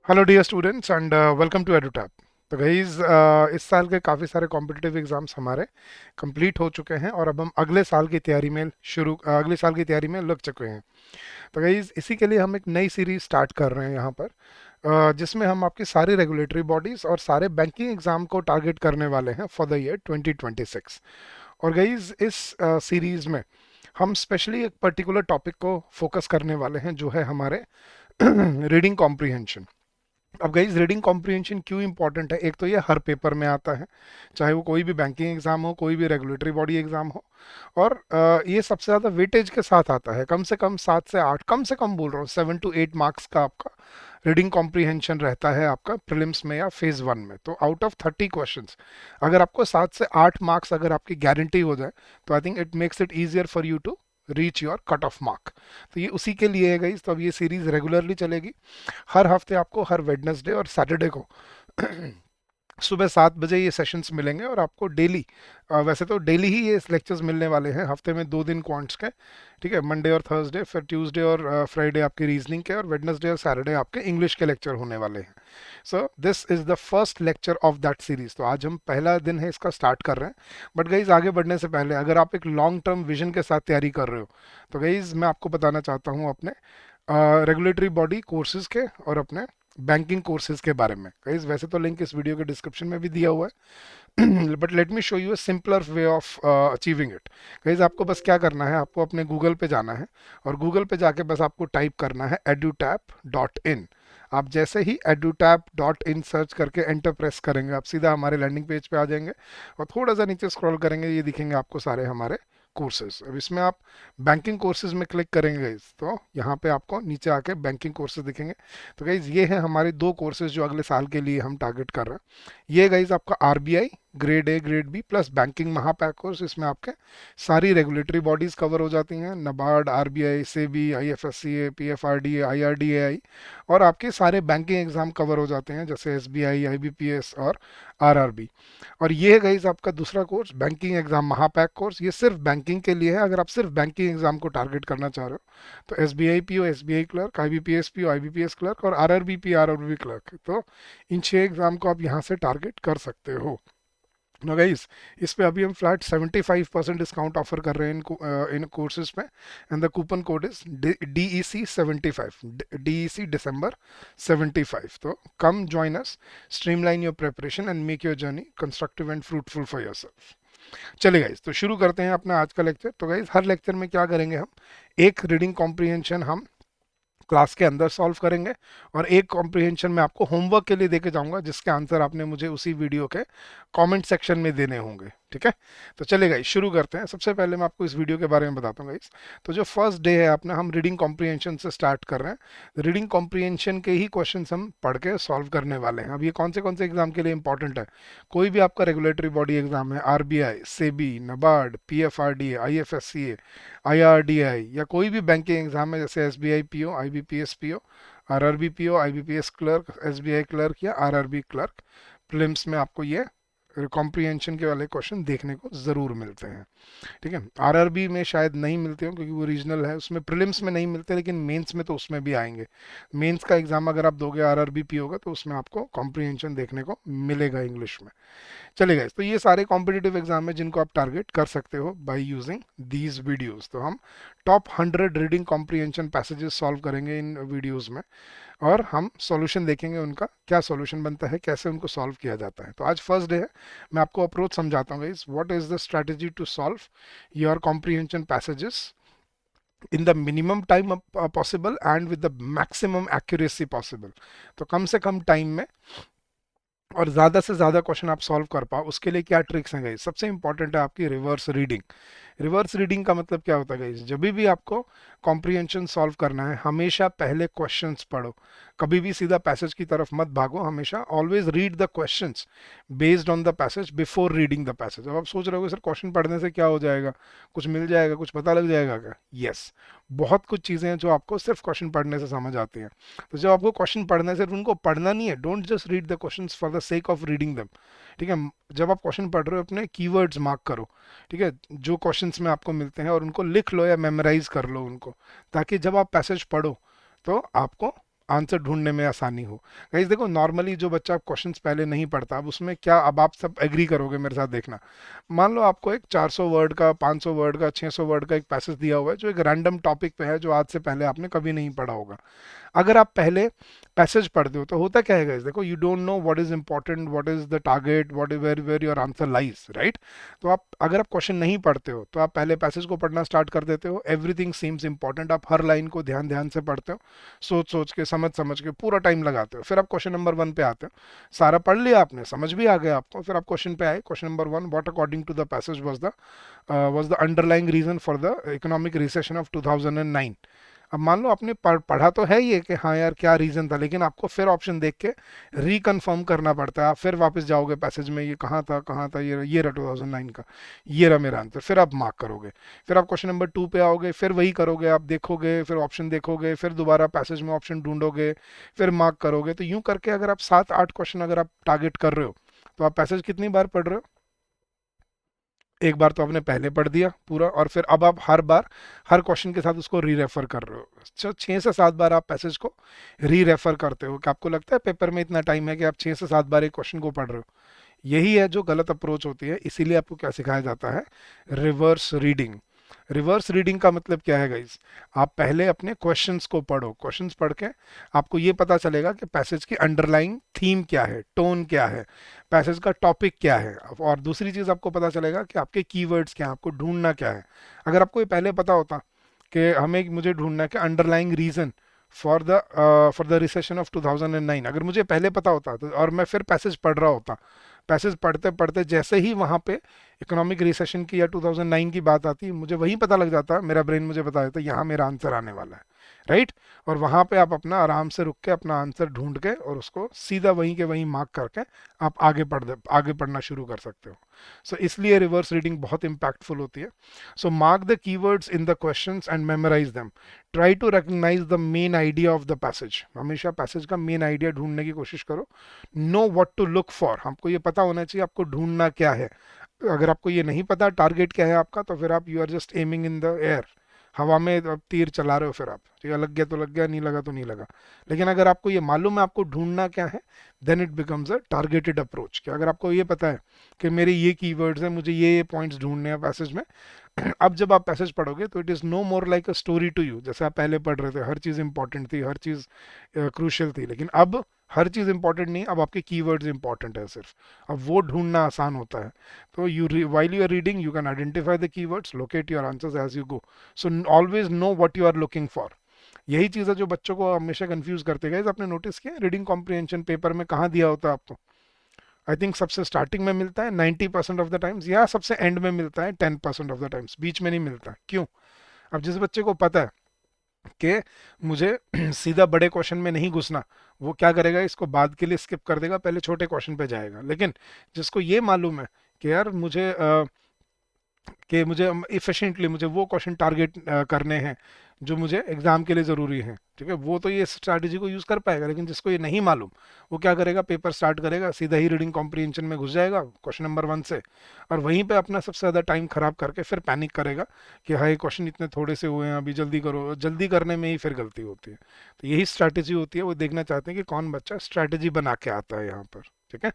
Hello dear students and welcome to Edutap. तो guys इस साल के काफ़ी सारे कॉम्पिटिटिव एग्जाम्स हमारे कंप्लीट हो चुके हैं और अब हम अगले साल की तैयारी में लग चुके हैं। तो गाइस इसी के लिए हम एक नई सीरीज स्टार्ट कर रहे हैं यहाँ पर, जिसमें हम आपकी सारी रेगुलेटरी बॉडीज और सारे बैंकिंग एग्जाम को टारगेट करने वाले हैं फॉर द ईयर 2026। और गाइस इस सीरीज में हम स्पेशली एक पर्टिकुलर टॉपिक को फोकस करने वाले हैं, जो है हमारे रीडिंग कॉम्प्रिहेंशन। अब गाइज रीडिंग कॉम्प्रिहेंशन क्यों इंपॉर्टेंट है? एक तो ये हर पेपर में आता है, चाहे वो कोई भी बैंकिंग एग्जाम हो, कोई भी रेगुलेटरी बॉडी एग्जाम हो। और ये सबसे ज़्यादा वेटेज के साथ आता है, कम से कम 7 से 8, कम से कम बोल रहा हूँ 7 to 8 मार्क्स का आपका रीडिंग कॉम्प्रिहेंशन रहता है आपका प्रीलिम्स में या फेज 1 में। तो आउट ऑफ 30 क्वेश्चंस अगर आपको 7 से 8 मार्क्स अगर आपकी गारंटी हो जाए, तो I think it makes it easier for you to reach your cut off mark. तो ये उसी के लिए है गाइज। तो अब ये सीरीज रेगुलरली चलेगी। हर हफ्ते आपको हर वेडनेसडे और सैटरडे को सुबह 7 बजे ये सेशंस मिलेंगे और आपको डेली, वैसे तो डेली ही ये लेक्चर्स मिलने वाले हैं, हफ्ते में 2 दिन क्वांट्स के। ठीक है, मंडे और थर्सडे, फिर ट्यूसडे और फ्राइडे आपके रीजनिंग के, और वेडनेसडे और सैटरडे आपके इंग्लिश के लेक्चर होने वाले हैं। So this is the first lecture of that series. तो आज हम पहला दिन है इसका स्टार्ट कर रहे हैं। बट गाइज आगे बढ़ने से पहले, अगर आप एक लॉन्ग टर्म विजन के साथ तैयारी कर रहे हो, तो गाइज मैं आपको बताना चाहता हूँ अपने रेगुलेटरी बॉडी कोर्सेज के और अपने बैंकिंग कोर्सेज के बारे में। गाइस वैसे तो लिंक इस वीडियो के डिस्क्रिप्शन में भी दिया हुआ है, but let me show you a simpler way of achieving it. Guys आपको बस क्या करना है, आपको अपने गूगल पे जाना है और गूगल पे जाके बस आपको टाइप करना है edutap.in। आप जैसे ही edutap.in सर्च करके एंटर प्रेस करेंगे, आप सीधा हमारे लैंडिंग पेज पे आ जाएंगे और थोड़ा सा नीचे स्क्रॉल करेंगे, ये दिखेंगे आपको सारे हमारे कोर्सेज। अब इसमें आप बैंकिंग कोर्सेज में क्लिक करेंगे गाइज, तो यहाँ पे आपको नीचे आके बैंकिंग कोर्सेज दिखेंगे। तो गाइज ये है हमारे 2 कोर्सेज जो अगले साल के लिए हम टारगेट कर रहे हैं। ये गाइज आपका RBI grade A grade B plus banking महापैक कोर्स। इसमें आपके सारी रेगुलेटरी बॉडीज कवर हो जाती हैं, NABARD, RBI, SEBI, IFSCA, PFRDA, IRDAI. और आपके सारे बैंकिंग एग्जाम कवर हो जाते हैं, जैसे एसबीआई, आईबीपीएस और आरआरबी। और ये है गाइज आपका दूसरा कोर्स, बैंकिंग एग्जाम महापैक कोर्स। ये सिर्फ बैंकिंग के लिए है। अगर आप सिर्फ बैंकिंग एग्जाम को टारगेट करना चाह रहे हो, तो S B I P O, S B I clerk, I B P S P O, I B P S clerk और R R B P, R R B clerk, तो इन 6 exam को आप यहाँ से टारगेट कर सकते हो। नो गाइस, इस पे अभी हम फ्लैट 75% डिस्काउंट ऑफर कर रहे हैं इन कोर्सेज पे। And the coupon code is DEC75, DEC December 75। तो come join us, streamline your preparation and make your journey constructive and fruitful for yourself. चलिए गाइज, तो शुरू करते हैं अपना आज का लेक्चर। तो गाइज हर लेक्चर में क्या करेंगे, हम एक रीडिंग कॉम्प्रिहेंशन हम क्लास के अंदर सॉल्व करेंगे और एक कॉम्प्रिहेंशन में आपको होमवर्क के लिए देके जाऊंगा, जिसके आंसर आपने मुझे उसी वीडियो के कमेंट सेक्शन में देने होंगे। ठीक है, तो चलिए गाइस शुरू करते हैं। सबसे पहले मैं आपको इस वीडियो के बारे में बताता हूँ गाइस। तो जो फर्स्ट डे है अपना, हम रीडिंग कॉम्प्रिहेंशन से स्टार्ट कर रहे हैं। रीडिंग कॉम्प्रिहेंशन के ही क्वेश्चन हम पढ़ के सॉल्व करने वाले हैं। अब ये कौन से एग्जाम के लिए इंपॉर्टेंट है? कोई भी आपका रेगुलेटरी बॉडी एग्जाम है, RBI, SEBI, NABARD, PFRDA, IFSCA, IRDI, या कोई भी बैंकिंग एग्जाम है जैसे SBI PO, IBPS PO, RRB PO, IBPS clerk, SBI clerk या आरआरबी क्लर्क। प्रीलिम्स में आपको ये कॉम्प्रिहेंशन के वाले क्वेश्चन देखने को ज़रूर मिलते हैं। ठीक है, आरआरबी में शायद नहीं मिलते हो क्योंकि वो रीजनल है, उसमें प्रीलिम्स में नहीं मिलते, लेकिन मेंस में तो उसमें भी आएंगे। मेंस का एग्जाम अगर आप दोगे आरआरबी पी होगा, तो उसमें आपको कॉम्प्रिहेंशन देखने को मिलेगा इंग्लिश में। चलिए गाइस, तो ये सारे कॉम्पिटिटिव एग्जाम है जिनको आप टारगेट कर सकते हो बाय यूजिंग दीज वीडियोस। तो हम top 100 reading comprehension passages solve करेंगे इन वीडियोस में, और हम सॉल्यूशन देखेंगे उनका क्या सॉल्यूशन बनता है, कैसे उनको सॉल्व किया जाता है। तो आज फर्स्ट डे है, मैं आपको अप्रोच समझाता हूँ guys. What is the strategy to solve your comprehension passages in the minimum time possible and with the maximum accuracy possible. तो कम से कम टाइम में और ज़्यादा से ज़्यादा क्वेश्चन आप सॉल्व कर पाओ, उसके लिए क्या ट्रिक्स हैं गाइस? सबसे इंपॉर्टेंट है आपकी रिवर्स रीडिंग। रिवर्स रीडिंग का मतलब क्या होता है गाइस? जब भी आपको कॉम्प्रिहेंशन सॉल्व करना है, हमेशा पहले क्वेश्चंस पढ़ो। कभी भी सीधा पैसेज की तरफ मत भागो, हमेशा always read the questions based on the passage before reading the passage. अब आप सोच रहे हो सर क्वेश्चन पढ़ने से क्या हो जाएगा, कुछ मिल जाएगा, कुछ पता लग जाएगा क्या? यस, बहुत कुछ चीज़ें हैं जो आपको सिर्फ क्वेश्चन पढ़ने से समझ आती हैं। तो जब आपको क्वेश्चन पढ़ना है, सिर्फ उनको पढ़ना नहीं है। Don't just read the questions for the sake of reading them. ठीक है, जब आप क्वेश्चन पढ़ रहे हो अपने कीवर्ड्स मार्क करो। ठीक है, जो क्वेश्चंस में आपको मिलते हैं और उनको लिख लो या मेमोराइज कर लो उनको, ताकि जब आप पैसेज पढ़ो तो आपको आंसर ढूंढने में आसानी हो। गाइस देखो, नॉर्मली जो बच्चा क्वेश्चंस पहले नहीं पढ़ता, अब उसमें क्या, अब आप सब एग्री करोगे मेरे साथ, देखना। मान लो आपको एक 400 वर्ड का, 500 वर्ड का, 600 वर्ड का एक पैसेज दिया हुआ है जो एक रैंडम टॉपिक पे है, जो आज से पहले आपने कभी नहीं पढ़ा होगा। अगर आप पहले पैसेज पढ़ते हो तो होता क्या है गाइस, देखो, you don't know what is important, what is the target, what is where where your answer lies, right. तो आप, अगर आप क्वेश्चन नहीं पढ़ते हो तो आप पहले पैसेज को पढ़ना स्टार्ट कर देते हो, एवरीथिंग सीम्स इंपॉर्टेंट, आप हर लाइन को ध्यान ध्यान से पढ़ते हो, सोच सोच के, समझ समझ के पूरा टाइम लगाते हो। फिर आप क्वेश्चन नंबर 1 पे आते हो, सारा पढ़ लिया आपने, समझ भी आ गया आपको, फिर आप क्वेश्चन पे आए। Question number 1, what according to the passage was the underlying reason for the economic recession of 2009। अब मान लो आपने पढ़ा तो है ये कि हाँ यार क्या रीजन था, लेकिन आपको फिर ऑप्शन देख के रिकन्फर्म करना पड़ता है। आप फिर वापस जाओगे पैसेज में, ये कहाँ था, कहाँ था, ये रहा 2009 का, ये रहा मेरा आंसर, फिर आप मार्क करोगे। फिर आप क्वेश्चन नंबर 2 पे आओगे, फिर वही करोगे, आप देखोगे, फिर ऑप्शन देखोगे, फिर दोबारा पैसेज में ऑप्शन ढूंढोगे, फिर मार्क करोगे। तो यूं करके अगर आप 7-8 क्वेश्चन अगर आप टारगेट कर रहे हो, तो आप पैसेज कितनी बार पढ़ रहे हो? एक बार तो आपने पहले पढ़ दिया पूरा, और फिर अब आप हर बार हर क्वेश्चन के साथ उसको री रेफर कर रहे हो। 6 से 7 बार आप पैसेज को री रेफर करते हो। क्या आपको लगता है पेपर में इतना टाइम है कि आप 6 से 7 बार एक क्वेश्चन को पढ़ रहे हो? यही है जो गलत अप्रोच होती है। इसीलिए आपको क्या सिखाया जाता है? Reverse reading. रिवर्स रीडिंग का मतलब क्या है गाइस? आप पहले अपने क्वेश्चंस को पढ़ो, क्वेश्चंस पढ़ के आपको ये पता चलेगा कि पैसेज की अंडरलाइंग थीम क्या है, टोन क्या है, पैसेज का टॉपिक क्या है, और दूसरी चीज़ आपको पता चलेगा कि आपके कीवर्ड्स क्या हैं, आपको ढूंढना क्या है। अगर आपको ये पहले पता होता कि हमें, मुझे ढूंढना है कि underlying reason for the recession of 2009, अगर मुझे पहले पता होता तो, और मैं फिर पैसेज पढ़ रहा होता, पैसेज पढ़ते पढ़ते जैसे ही वहां पे इकोनॉमिक रिसेशन की या 2009 की बात आती, मुझे वहीं पता लग जाता, मेरा ब्रेन मुझे बता देता यहाँ मेरा आंसर आने वाला है, राइट। और वहां पे आप अपना आराम से रुक के अपना आंसर ढूंढ के और उसको सीधा वहीं के वहीं मार्क करके आप आगे पढ़ना शुरू कर सकते हो। सो इसलिए रिवर्स रीडिंग बहुत इंपैक्टफुल होती है। So mark the keywords in the questions and memorise them. Try to recognise the main idea of the passage. हमेशा पैसेज का मेन आइडिया ढूंढने की कोशिश करो। Know what to look for, हमको ये पता होना चाहिए आपको ढूंढना क्या है। अगर आपको ये नहीं पता टारगेट क्या है आपका, तो फिर आप, you are just aiming in the air, हवा में आप तीर चला रहे हो। फिर आप, ठीक है, लग गया तो लग गया, नहीं लगा तो नहीं लगा। लेकिन अगर आपको ये मालूम है आपको ढूंढना क्या है, then it becomes a targeted approach. कि अगर आपको ये पता है कि मेरे ये कीवर्ड्स हैं, मुझे ये पॉइंट्स ढूंढने हैं पैसेज में, अब जब आप पैसेज पढ़ोगे तो it is no more like a story to you. जैसे आप पहले पढ़ रहे थे, हर चीज़ इंपॉर्टेंट थी, हर चीज़ क्रूशियल थी, लेकिन अब हर चीज़ इंपॉर्टेंट नहीं, अब आपके कीवर्ड्स इंपॉर्टेंट है सिर्फ। अब वो ढूंढना आसान होता है। तो while you are reading, you can identify the keywords, locate your answers as you go. So always know what you are looking for. यही चीज़ है जो बच्चों को हमेशा कंफ्यूज करते गए। आपने नोटिस किया रीडिंग कॉम्प्रिहेंशन पेपर में कहाँ दिया होता है आपको? आई थिंक सबसे स्टार्टिंग में मिलता है 90% ऑफ द टाइम्स, या सबसे एंड में मिलता है 10% ऑफ द टाइम्स, बीच में नहीं मिलता। क्यों? अब जिस बच्चे को पता है कि मुझे सीधा बड़े क्वेश्चन में नहीं घुसना, वो क्या करेगा, इसको बाद के लिए स्किप कर देगा, पहले छोटे क्वेश्चन पे जाएगा। लेकिन जिसको ये मालूम है कि यार मुझे इफिशिएंटली मुझे वो क्वेश्चन टारगेट करने हैं जो मुझे एग्जाम के लिए ज़रूरी है, ठीक है, वो तो ये स्ट्रैटेजी को यूज़ कर पाएगा। लेकिन जिसको ये नहीं मालूम, वो क्या करेगा, पेपर स्टार्ट करेगा, सीधा ही रीडिंग कॉम्प्रिहेंशन में घुस जाएगा क्वेश्चन नंबर 1 से, और वहीं पे अपना सबसे ज़्यादा टाइम खराब करके फिर पैनिक करेगा कि हाई क्वेश्चन इतने थोड़े से हुए हैं, अभी जल्दी करो। जल्दी करने में ही फिर गलती होती है। तो यही स्ट्रैटेजी होती है। वो देखना चाहते हैं कि कौन बच्चा स्ट्रैटेजी बना के आता है यहाँ पर, ठीक है।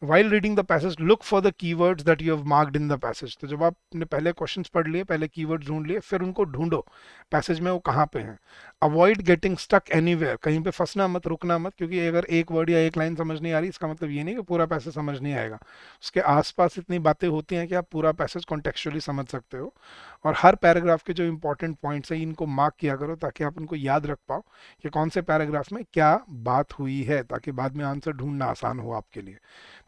While reading the passage, look for the keywords that you have marked in the passage। तो जब आपने पहले क्वेश्चंस पढ़ लिए, पहले कीवर्ड्स ढूंढ लिए, फिर उनको ढूंढो पैसेज में वो कहाँ पे हैं। अवॉइड गेटिंग स्टक एनीवेयर, कहीं पे फंसना मत, रुकना मत, क्योंकि अगर एक वर्ड या एक लाइन समझ नहीं आ रही, इसका मतलब ये नहीं कि पूरा पैसेज समझ नहीं आएगा। उसके आसपास इतनी बातें होती हैं कि आप पूरा पैसेज कॉन्टेक्चुअली समझ सकते हो। और हर पैराग्राफ के जो इंपॉर्टेंट पॉइंट्स हैं, इनको मार्क किया करो ताकि आप उनको याद रख पाओ कि कौन से पैराग्राफ में क्या बात हुई है, ताकि बाद में आंसर ढूंढना आसान हो आपके लिए।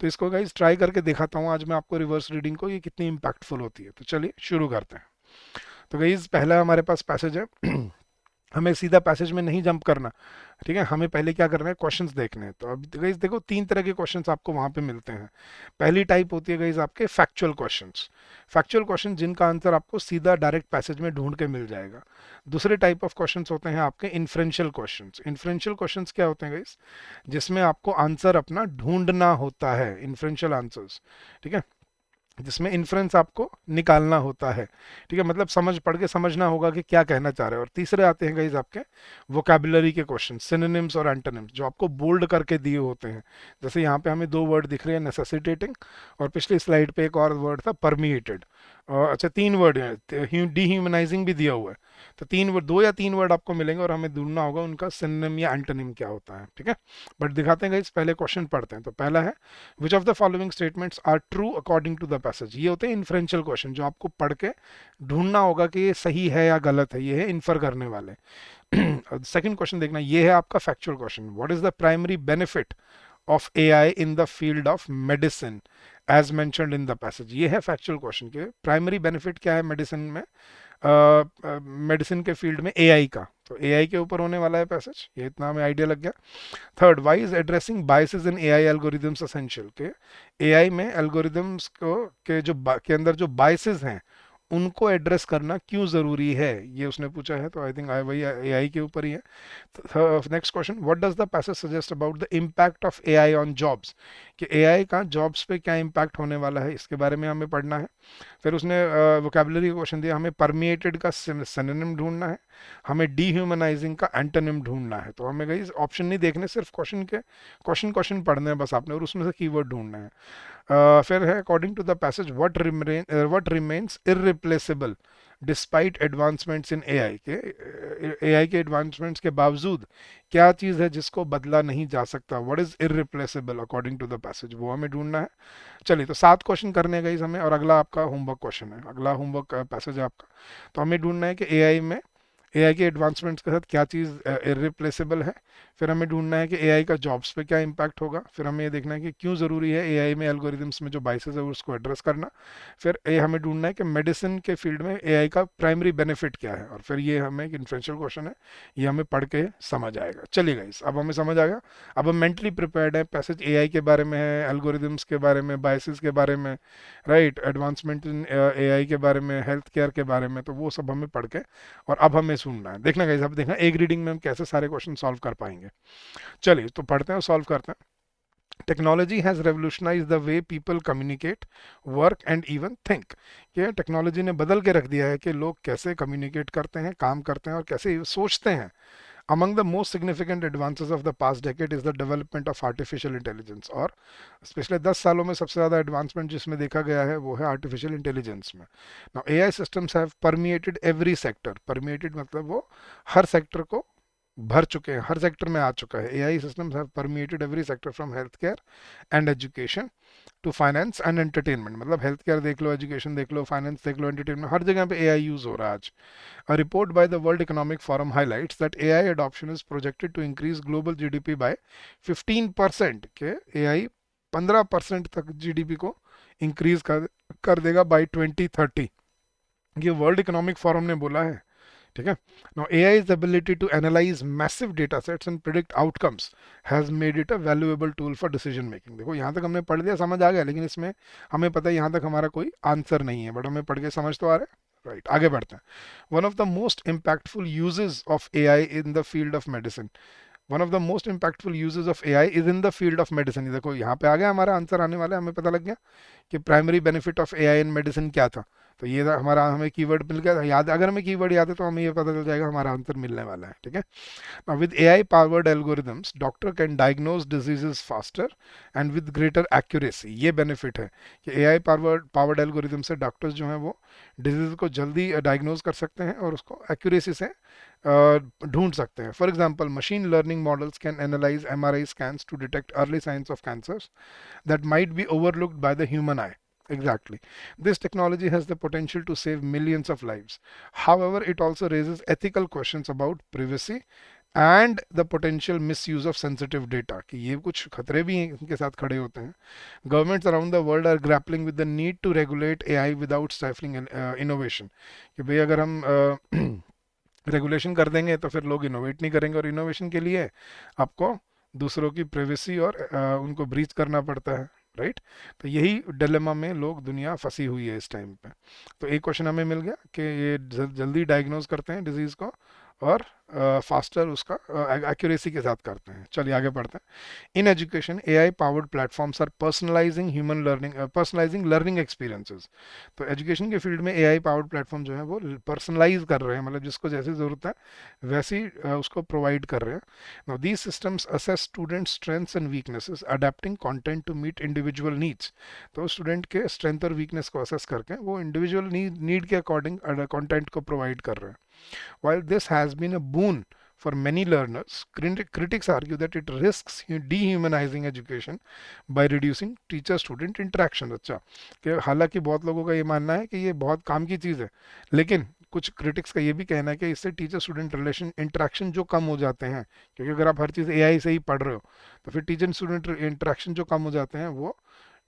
तो इसको गाइज ट्राई करके दिखाता हूँ आज मैं आपको रिवर्स रीडिंग को, ये कितनी इंपैक्टफुल होती है। तो चलिए शुरू करते हैं। तो गाइज पहला हमारे पास पैसेज है। हमें सीधा पैसेज में नहीं जंप करना, ठीक है, हमें पहले क्या करना है, क्वेश्चंस देखने हैं। तो अब गाइज देखो, 3 तरह के क्वेश्चंस आपको वहां पे मिलते हैं। पहली टाइप होती है गाइज आपके फैक्चुअल क्वेश्चंस। फैक्चुअल क्वेश्चन जिनका आंसर आपको सीधा डायरेक्ट पैसेज में ढूंढ के मिल जाएगा। दूसरे टाइप ऑफ क्वेश्चंस होते हैं आपके इन्फ्रेंशियल क्वेश्चंस। इन्फ्रेंशियल क्वेश्चंस क्या होते हैं गाइज? जिसमें आपको आंसर अपना ढूंढना होता है, इन्फ्रेंशियल आंसर्स, ठीक है। जिसमें इन्फ्रेंस आपको निकालना होता है। ठीक है, मतलब समझ पढ़ के समझना होगा कि क्या कहना चाह रहे हैं। और तीसरे आते हैं गाइस आपके वोकैबुलरी के क्वेश्चन, सिनोनिम्स और एंटोनिम्स, जो आपको बोल्ड करके दिए होते हैं। जैसे यहाँ पे हमें दो वर्ड दिख रहे हैं, नेसेसिटेटिंग, और पिछली स्लाइड पे एक और वर्ड था परमिएटेड। अच्छा, तीन वर्ड है, डीह्यूमनाइजिंग भी दिया हुआ है। तो तीन वर्ड, दो या तीन वर्ड आपको मिलेंगे और हमें ढूंढना होगा उनका सिनोनिम या एंटोनिम क्या होता है। ठीक है, बट दिखाते हैं गाइस, पहले क्वेश्चन पढ़ते हैं। तो पहला है, which of the following statements are true according to the passage. ये होते हैं इन्फ्रेंशियल क्वेश्चन, जो आपको पढ़ के ढूंढना होगा कि ये सही है या गलत है, ये है इन्फर करने वाले। सेकंड क्वेश्चन देखना, ये है आपका factual question, what is the primary benefit of AI in the field of medicine as mentioned in the passage. ये है फैक्चुअल क्वेश्चन के प्राइमरी बेनिफिट क्या है मेडिसिन में, मेडिसिन के फील्ड में एआई का। तो एआई के ऊपर होने वाला है पैसेज, ये इतना हमें आइडिया लग गया। Third, why is addressing biases in AI algorithms essential, के एआई में एल्गोरिदम्स को के के अंदर जो बायसेस हैं उनको एड्रेस करना क्यों जरूरी है, ये उसने पूछा है। तो आई थिंक वही एआई के ऊपर ही है। Next question, what does the passage suggest about the impact of AI on jobs, कि एआई का जॉब्स पे क्या इम्पैक्ट होने वाला है, इसके बारे में हमें पढ़ना है। फिर उसने वोकेबुलरी का क्वेश्चन दिया, हमें परमिएटेड का सिनोनिम ढूंढना है, हमें डीह्यूमनाइजिंग का एंटोनिम ढूंढना है। तो हमें कहीं ऑप्शन नहीं देखने, सिर्फ क्वेश्चन क्वेश्चन पढ़ने हैं बस आपने, और उसमें से कीवर्ड ढूंढना है। फिर है, according to the passage what remains irreplaceable despite advancements in AI, के एआई के एडवांसमेंट्स के बावजूद क्या चीज़ है जिसको बदला नहीं जा सकता, what is irreplaceable according to the passage, वो हमें ढूंढना है। चलिए, तो 7 क्वेश्चन करने गई हमें, और अगला आपका होमवर्क क्वेश्चन है, अगला होमवर्क पैसेज है आपका। तो हमें ढूंढना है कि एआई के एडवांसमेंट्स के साथ क्या चीज़ इररिप्लेसेबल है। फिर हमें ढूंढना है कि एआई का जॉब्स पे क्या इम्पैक्ट होगा। फिर हमें ये देखना है कि क्यों ज़रूरी है एआई में एल्गोरिदम्स में जो बाइसेस है उसको एड्रेस करना। फिर ये हमें ढूंढना है कि मेडिसिन के फील्ड में एआई का प्राइमरी बेनिफिट क्या है। और फिर ये हमें एक इन्फ्लुएंशियल क्वेश्चन है, ये हमें पढ़ के समझ आएगा। चलिए गाइस, अब हमें समझ आ गया, अब हम मेंटली प्रिपेयर्ड है। पैसेज एआई के बारे में है, एल्गोरिदम्स के बारे में, बाइसेस के बारे में, राइट, एडवांसमेंट इन एआई के बारे में, हेल्थ केयर के बारे में, तो वो सब हमें पढ़ के और अब हमें सुनना है। देखना गाइस, अब देखना एक रीडिंग में हम कैसे सारे क्वेश्चन सॉल्व कर पाएंगे। चलिए, तो पढ़ते हैं और सॉल्व करते हैं। Technology has revolutionise the way people communicate, work and even think. ये टेक्नोलॉजी ने बदल के रख दिया है कि लोग कैसे कम्युनिकेट करते हैं, काम करते हैं और कैसे सोचते हैं। Among the most significant advances of the past decade is the development of artificial intelligence, और पिछले 10 सालों में सबसे ज़्यादा एडवांसमेंट जिसमें देखा गया है वो है आर्टिफिशियल इंटेलिजेंस में। Now AI systems have permeated every sector, permeated मतलब वो हर सेक्टर को भर चुके हैं, हर सेक्टर में आ चुका है। AI systems have permeated every sector from health care and education to finance and entertainment, मतलब हेल्थ केयर देख लो, एजुकेशन देख लो, फाइनेंस देख लो, एंटरटेनमेंट, हर जगह पे एआई यूज हो रहा है आज। A report by the World Economic Forum highlights that AI adoption is projected to increase global GDP by 15%, के AI 15% तक जीडीपी को इंक्रीज कर देगा बाय 2030, ये वर्ल्ड इकोनॉमिक फोरम ने बोला है। ठीक है, now AI's ability to analyze massive data sets and predict outcomes has made it a valuable tool for decision making। देखो, यहाँ तक हमने पढ़ लिया, समझ आ गया, लेकिन इसमें हमें पता है यहाँ तक हमारा कोई आंसर नहीं है, बट हमें पढ़ के समझ तो आ रहा है। राइट, आगे बढ़ते हैं। One of the most impactful uses of AI in the field of medicine, one of the most impactful uses of AI is in the field of medicine. देखो, यहाँ पे आ गया हमारा आंसर आने वाला है, हमें पता लग गया कि primary benefit of AI in medicine क्या था। तो ये हमारा हमें कीवर्ड मिल गया याद, अगर हमें कीवर्ड याद है तो हमें ये पता चल जाएगा हमारा आंसर मिलने वाला है। ठीक है, now with AI powered algorithms doctor can diagnose diseases faster and with greater accuracy। ये बेनिफिट है कि AI पावर्ड एल्गोरिथम से डॉक्टर्स जो हैं वो डिजीज को जल्दी डायग्नोज कर सकते हैं और उसको एक्यूरेसी से ढूंढ सकते हैं। For example, machine learning models can analyse MRI scans to detect early signs of cancers that might be overlooked by the human eye। Exactly. This technology has the potential to save millions of lives. However, it also raises ethical questions about privacy and the potential misuse of sensitive data, कि ये कुछ खतरे भी हैं इनके साथ खड़े होते हैं। Governments around the world are grappling with the need to regulate AI without stifling innovation, कि भाई अगर हम रेगुलेशन कर देंगे तो फिर लोग इनोवेट नहीं करेंगे, और इनोवेशन के लिए आपको दूसरों की प्राइवेसी और उनको ब्रीच करना पड़ता है। राइट, तो यही डिलेमा में लोग, दुनिया फंसी हुई है इस टाइम पे। तो एक क्वेश्चन हमें मिल गया कि ये जल्दी डायग्नोज करते हैं डिजीज को और फास्टर उसका एक्यूरेसी के साथ करते हैं। चलिए आगे बढ़ते हैं। In education AI powered platforms are personalising learning experiences. तो एजुकेशन के फील्ड में एआई पावर्ड प्लेटफॉर्म जो है वो पर्सनलाइज कर रहे हैं, मतलब जिसको जैसी ज़रूरत है वैसी उसको प्रोवाइड कर रहे हैं। Now these systems assess student strengths and weaknesses, adapting content to meet individual needs. तो स्टूडेंट के स्ट्रेंथ और वीकनेस को असेस करके वो इंडिविजुअल नीड के अकॉर्डिंग कंटेंट को प्रोवाइड कर रहे हैं। While this has been a boon for many learners, critics argue that it risks dehumanizing education by reducing teacher-student interaction. अच्छा, कि हालांकि बहुत लोगों का ये मानना है कि ये बहुत काम की चीज़ है, लेकिन कुछ क्रिटिक्स का ये भी कहना है कि इससे टीचर स्टूडेंट रिलेशन इंटरेक्शन जो कम हो जाते हैं, क्योंकि अगर आप हर चीज़ एआई से ही पढ़ रहे हो तो फिर टीचर स्टूडेंट इंटरेक्शन जो कम हो जाते हैं वो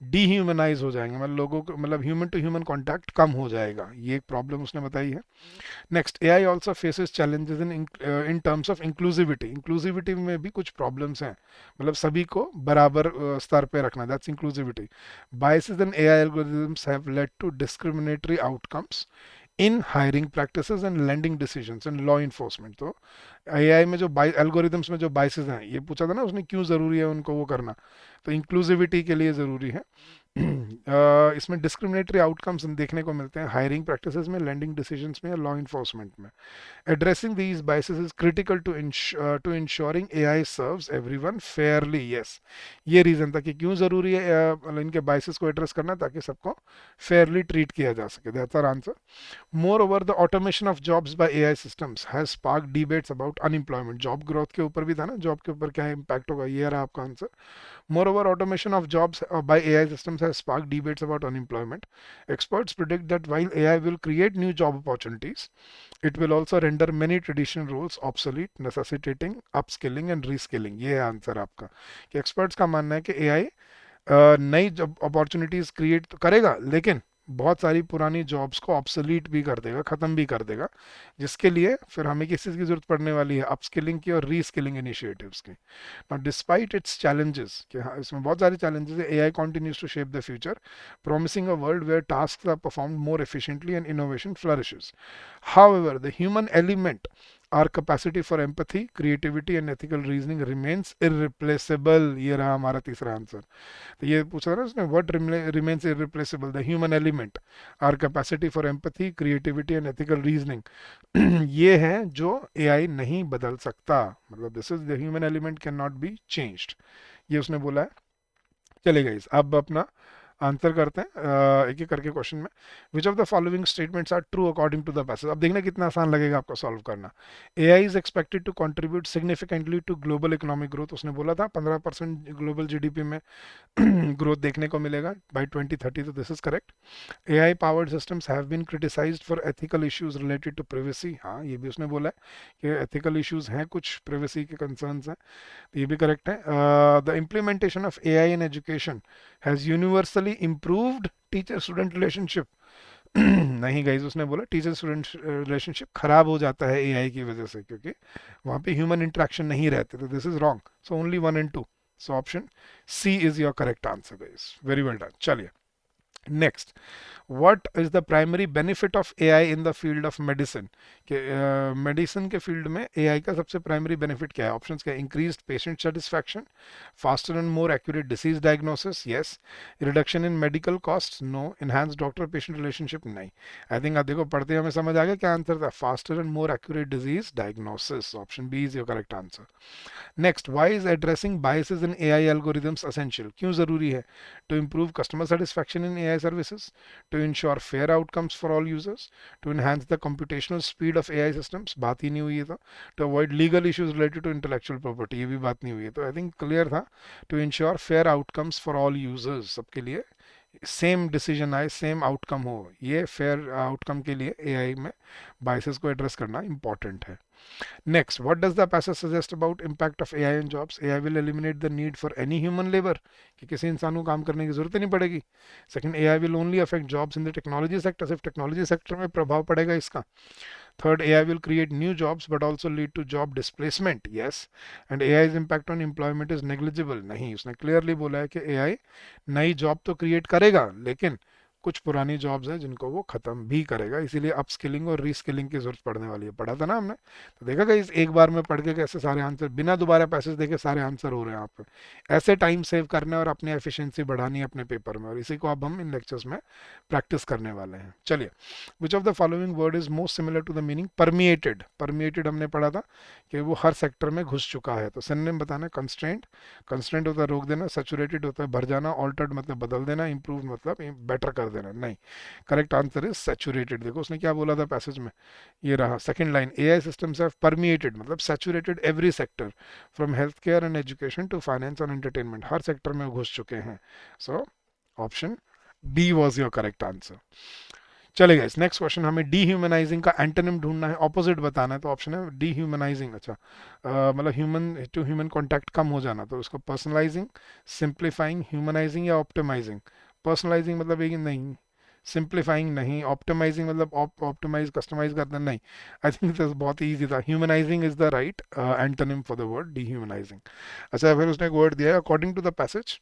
डीह्यूमनाइज हो जाएंगे, मतलब लोगों को, मतलब ह्यूमन टू ह्यूमन कांटेक्ट कम हो जाएगा। ये एक प्रॉब्लम उसने बताई है। Next, AI also faces challenges in terms of inclusivity. Inclusivity में भी कुछ प्रॉब्लम्स हैं, मतलब सभी को बराबर स्तर पे रखना, that's inclusivity. Biases in AI algorithms have led to discriminatory outcomes in hiring practices and lending decisions and law enforcement. तो एआई में जो एल्गोरिथम्स में जो बाइसेस हैं, ये पूछा था ना उसने क्यों ज़रूरी है उनको वो करना, तो इंक्लूसिविटी के लिए ज़रूरी है। इसमें डिस्क्रिमिनेटरी आउटकम्स देखने को मिलते हैं हायरिंग प्रैक्टिसेस में, लैंडिंग डिसीजंस में या लॉ इन्फोर्समेंट में। Addressing these biases is critical to ensuring AI serves everyone fairly. Yes, ये रीजन था कि क्यों जरूरी है मतलब इनके बाइसेस को एड्रेस करना, ताकि सबको फेयरली ट्रीट किया जा सके। That's our answer. Moreover, the automation of jobs by AI systems has sparked debates about unemployment. Job growth के ऊपर भी था ना, जॉब के ऊपर क्या इम्पैक्ट होगा, ये रहा आपका answer. Moreover, automation of jobs by AI systems has sparked debates about unemployment. Experts predict that while AI will create new job opportunities, it will also render many traditional roles obsolete, necessitating upskilling and reskilling. ये है answer आपका, कि experts का मानना है कि AI नई job opportunities create तो करेगा, लेकिन बहुत सारी पुरानी जॉब्स को ऑब्सोलीट भी कर देगा, ख़त्म भी कर देगा, जिसके लिए फिर हमें किस चीज़ की ज़रूरत पड़ने वाली है, अपस्किलिंग की और रीस्किलिंग इनिशिएटिव्स की। Now, despite its challenges, कि हाँ इसमें बहुत सारे challenges है, AI continues to shape the future, promising a world where tasks are performed more efficiently and innovation flourishes. However, the human element, our capacity for empathy, creativity and ethical reasoning remains irreplaceable. ये रहा हमारा तीसरा answer. तो ये पूछा ना उसने, what remains irreplaceable, the human element, our capacity for empathy, creativity and ethical reasoning. ये है जो एआई नहीं बदल सकता, मतलब this is the human element can not be changed, ये उसने बोला है। चलेगा इस अब अपना आंसर करते हैं एक एक करके क्वेश्चन में। Which of the following statements are true according to the passage. अब देखना कितना आसान लगेगा आपको सॉल्व करना। AI is expected to contribute significantly to global economic growth, उसने बोला था 15% ग्लोबल जीडीपी में ग्रोथ देखने को मिलेगा बाय 2030, तो this is correct. AI powered systems have been criticised for ethical issues related to privacy, हाँ ये भी उसने बोला है कि एथिकल इश्यूज हैं, कुछ प्राइवेसी के कंसर्न्स हैं, तो ये भी करेक्ट है। The implementation of AI in education has universally improved teacher student relationship. नहीं गाइज, उसने बोला टीचर स्टूडेंट रिलेशनशिप खराब हो जाता है एआई की वजह से, क्योंकि वहाँ पे ह्यूमन इंटरेक्शन नहीं रहते, तो this is wrong, so only 1 and 2, so option C is your correct answer guys, very well done. चलिए next, what is the primary benefit of AI in the field of medicine, कि medicine के field में AI का सबसे primary benefit क्या है। Options क्या है, increased patient satisfaction, faster and more accurate disease diagnosis, yes, reduction in medical cost, no, enhance doctor patient relationship, नहीं। आई थिंक आप देखो पढ़ते हमें समझ आ गया क्या आंसर था, faster and more accurate disease diagnosis, option B is your correct answer. Next, why is addressing biases in AI algorithms essential, क्यों जरूरी है, to improve customer satisfaction in AI services, to ensure fair outcomes for all users, to enhance the computational speed of AI systems, बात ही नहीं हुई है तो, to avoid legal issues related to intellectual property, ये भी बात नहीं हुई है, तो आई थिंक क्लियर था, to ensure fair outcomes for all users, सबके लिए सेम डिसीजन आए, सेम आउटकम हो, ये फेयर आउटकम के लिए एआई में बाइसेस को एड्रेस करना इंपॉर्टेंट है। Next, what does the passage suggest about impact of AI on jobs? AI will eliminate the need for any human labor, कि किसी इंसान को काम करने की जरूरत ही नहीं पड़ेगी। Second, AI will only affect jobs in the technology sector, सिर्फ टेक्नोलॉजी सेक्टर में प्रभाव पड़ेगा इसका। Third, AI will create new jobs but also lead to job displacement, yes. And AI's impact on employment is negligible, नहीं, उसने clearly बोला है कि AI नई जॉब तो क्रिएट करेगा, लेकिन कुछ पुरानी जॉब्स हैं जिनको वो खत्म भी करेगा, इसीलिए अपस्किलिंग और रीस्किलिंग की जरूरत पड़ने वाली है। पढ़ा था ना हमने, तो देखा गाइस एक बार में पढ़ के कैसे सारे आंसर बिना दोबारा पैसेज देखे सारे आंसर हो रहे हैं आप। ऐसे टाइम सेव करना है और अपनी एफिशिएंसी बढ़ानी है अपने पेपर में, और इसी को अब हम इन लेक्चर्स में प्रैक्टिस करने वाले हैं। चलिए, which of the following word is most similar to the meaning permeated. Permeated हमने पढ़ा था कि वो हर सेक्टर में घुस चुका है, तो सिनोनिम बताना है कंस्ट्रेंट। कंस्ट्रेंट होता है रोक देना, सैचुरेटेड होता है भर जाना, ऑल्टर्ड मतलब बदल देना, इंप्रूव मतलब बेटर कर देना। नहीं, करेक्ट आंसर इज सैचुरेटेड। देखो उसने क्या बोला था पैसेज में, ये रहा second line, AI systems have permeated मतलब saturated every sector from health care and education to finance and entertainment, हर सेक्टर में घुस चुके हैं। So option D was your correct answer. चलेगा, इस नेक्स्ट क्वेश्चन, हमें डीह्यूमनाइजिंग का एंटोनिम ढूंढना है, ऑपोजिट बताना है, तो ऑप्शन है डीह्यूमनाइजिंग। अच्छा, मतलब ह्यूमन टू ह्यूमन कांटेक्ट कम हो जाना, तो उसको पर्सनलाइजिंग, सिंप्लीफाइंग, ह्यूमनाइजिंग या ऑप्टिमाइजिंग। पर्सनलाइजिंग मतलब एक नहीं, सिंप्लीफाइंग नहीं, ऑप्टिमाइजिंग मतलब ऑप्टिमाइज कस्टमाइज करना नहीं। आई थिंक दिस बहुत ही ईजी था, humanising is the right antonym for the word dehumanising. अच्छा, फिर उसने एक वर्ड दिया है according to the passage,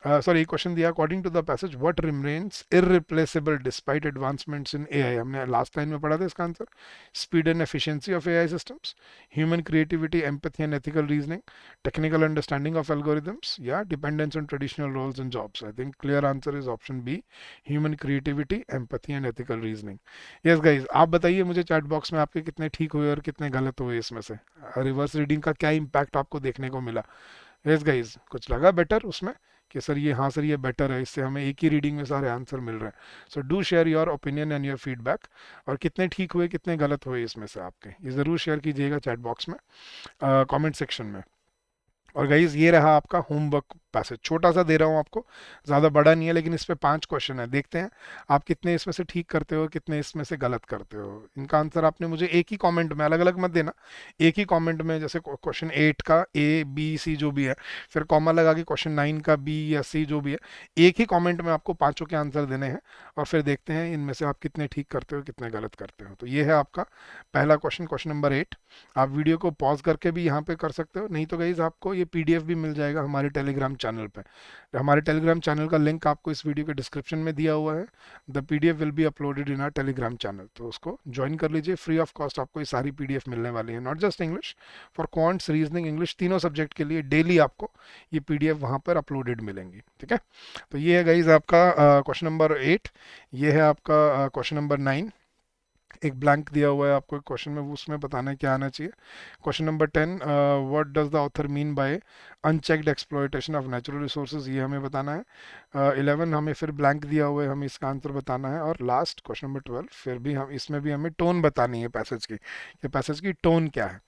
sorry एक क्वेश्चन दिया, according to the passage what remains irreplaceable despite advancements in AI. हमने लास्ट लाइन में पढ़ा था इसका answer, speed and efficiency of AI systems, human creativity, empathy and ethical reasoning, technical understanding of algorithms या dependence on traditional roles and jobs. I think clear answer is option B, human creativity, empathy and ethical reasoning. Yes guys, आप बताइए मुझे chat box में आपके कितने ठीक हुए और कितने गलत हुए इसमें से, रिवर्स रीडिंग का क्या इम्पैक्ट आपको देखने को मिला। यस गाइज, कुछ लगा बेटर उसमें कि सर ये, हाँ सर ये बेटर है, इससे हमें एक ही रीडिंग में सारे आंसर मिल रहे हैं। So do share your opinion and your feedback, और कितने ठीक हुए कितने गलत हुए इसमें से आपके, ये ज़रूर शेयर कीजिएगा चैट बॉक्स में, कमेंट सेक्शन में। और गाइज ये रहा आपका होमवर्क पैसेज, छोटा सा दे रहा हूँ आपको, ज़्यादा बड़ा नहीं है, लेकिन इस पे 5 क्वेश्चन है, देखते हैं आप कितने इसमें से ठीक करते हो, कितने इसमें से गलत करते हो। इनका आंसर आपने मुझे एक ही कमेंट में, अलग अलग मत देना, एक ही कमेंट में, जैसे क्वेश्चन 8 का ए बी सी जो भी है, फिर कॉमा लगा के क्वेश्चन 9 का बी या सी जो भी है, एक ही कॉमेंट में आपको पाँचों के आंसर देने हैं, और फिर देखते हैं इनमें से आप कितने ठीक करते हो कितने गलत करते हो। तो ये है आपका पहला क्वेश्चन, क्वेश्चन नंबर 8। आप वीडियो को पॉज करके भी यहाँ पे कर सकते हो, नहीं तो गाइज आपको ये पीडीएफ भी मिल जाएगा हमारे टेलीग्राम चैनल पे। हमारे टेलीग्राम चैनल का लिंक आपको इस वीडियो के डिस्क्रिप्शन में दिया हुआ है। The PDF will be uploaded in our Telegram channel, तो उसको ज्वाइन कर लीजिए, फ्री ऑफ कॉस्ट आपको ये सारी पीडीएफ मिलने वाली है, not just English, for quants, reasoning, English, तीनों सब्जेक्ट के लिए डेली आपको ये पीडीएफ वहाँ पर अपलोडेड मिलेंगी। ठीक है, तो ये है गाइज आपका क्वेश्चन नंबर 8, ये है आपका क्वेश्चन नंबर 9। एक ब्लैंक दिया हुआ है आपको क्वेश्चन में, वो उसमें बताना है क्या आना चाहिए। Question number 10, what does the author mean by unchecked exploitation of natural resources, ये हमें बताना है। 11 हमें फिर ब्लैंक दिया हुआ है, हमें इसका आंसर बताना है। और लास्ट क्वेश्चन नंबर 12, फिर भी हम इसमें भी हमें टोन बतानी है पैसेज की, कि पैसेज की टोन क्या है।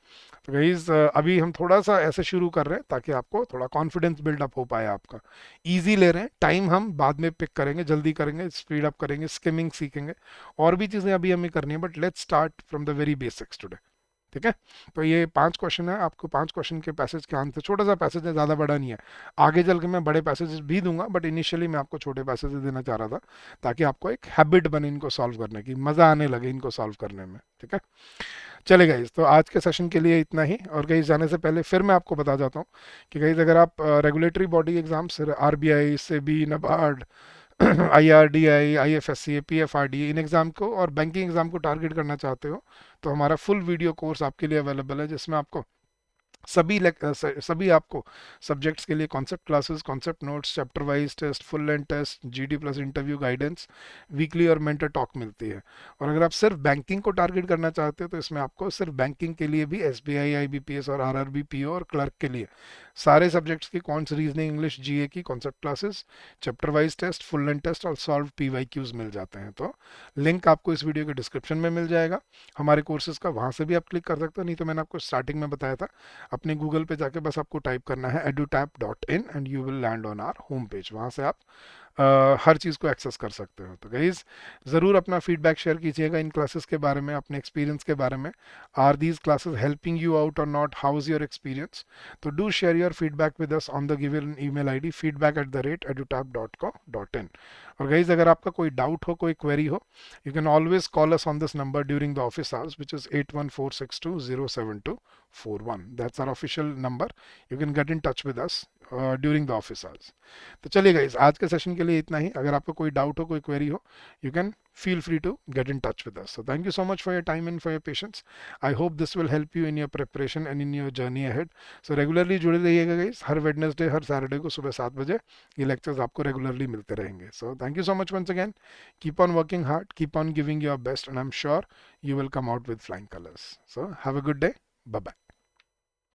तो गाइज अभी हम थोड़ा सा ऐसे शुरू कर रहे हैं ताकि आपको थोड़ा कॉन्फिडेंस बिल्डअप हो पाए आपका। इजी ले रहे हैं, टाइम हम बाद में पिक करेंगे, जल्दी करेंगे, स्पीड अप करेंगे, स्किमिंग सीखेंगे, और भी चीज़ें अभी हमें करनी है, but let's start from the very basics today. ठीक है, तो ये 5 क्वेश्चन है, आपको 5 क्वेश्चन के पैसेज के आंसर, छोटा सा पैसेज है, ज़्यादा बड़ा नहीं है, आगे चल के मैं बड़े पैसेज भी दूंगा, बट इनिशियली मैं आपको छोटे पैसेज देना चाह रहा था ताकि आपको एक हैबिट बने इनको सॉल्व करने की, मज़ा आने लगे इनको सॉल्व करने में। ठीक है, चलेगा गाइज, तो आज के सेशन के लिए इतना ही। और गाइज जाने से पहले फिर मैं आपको बता जाता हूँ कि गाइज अगर आप regulatory body exams, RBI, SEBI, NABARD, IRDI, IFSC, PFRD, इन एग्ज़ाम को और बैंकिंग एग्ज़ाम को टारगेट करना चाहते हो, तो हमारा फुल वीडियो कोर्स आपके लिए अवेलेबल है, जिसमें आपको सभी आपको सब्जेक्ट्स के लिए concept classes, concept notes, chapter wise test, full length test, GD plus interview guidance, weekly और मेंटर टॉक मिलती है। और अगर आप सिर्फ बैंकिंग को टारगेट करना चाहते हो, तो इसमें आपको सिर्फ बैंकिंग के लिए भी एसबीआई, आईबीपीएस और आरआरबी, पीओ और क्लर्क के लिए सारे सब्जेक्ट्स की कॉन्स, रीजनिंग, इंग्लिश, जीए की concept classes, chapter wise test, full length test और सॉल्व पीवाईक्यूज मिल जाते हैं। तो लिंक आपको इस वीडियो के डिस्क्रिप्शन में मिल जाएगा हमारे कोर्सेज का, वहाँ से भी आप क्लिक कर सकते हो, नहीं तो मैंने आपको स्टार्टिंग में बताया था, अपने गूगल पे जाके बस आपको टाइप करना है edutap.in and you will land on our home page, वहाँ से आप हर चीज़ को एक्सेस कर सकते हो। तो गाइज ज़रूर अपना फीडबैक शेयर कीजिएगा इन क्लासेस के बारे में, अपने एक्सपीरियंस के बारे में, are these classes helping you out or not, how is your experience. तो do share your feedback with us on the given email ID feedback@edutap.co.in। और गाइज अगर आपका कोई डाउट हो, कोई क्वेरी हो, you can always call us on this number during the office hours, which is 81462072441. That's our official number. You can get in touch with us during the office hours. तो चलिए guys, आज के session के लिए इतना ही। अगर आपको कोई डाउट हो, कोई क्वेरी हो, you can feel free to get in touch with us. So thank you so much for your time and for your patience. I hope this will help you in your preparation and in your journey ahead. So regularly जुड़े रहिएगा guys, हर Wednesday हर Saturday को सुबह 7 बजे ये lectures आपको regularly मिलते रहेंगे। So thank you so much once again. Keep on working hard, keep on giving your best, and I'm sure you will come out with flying colors. So have a good day. Bye bye.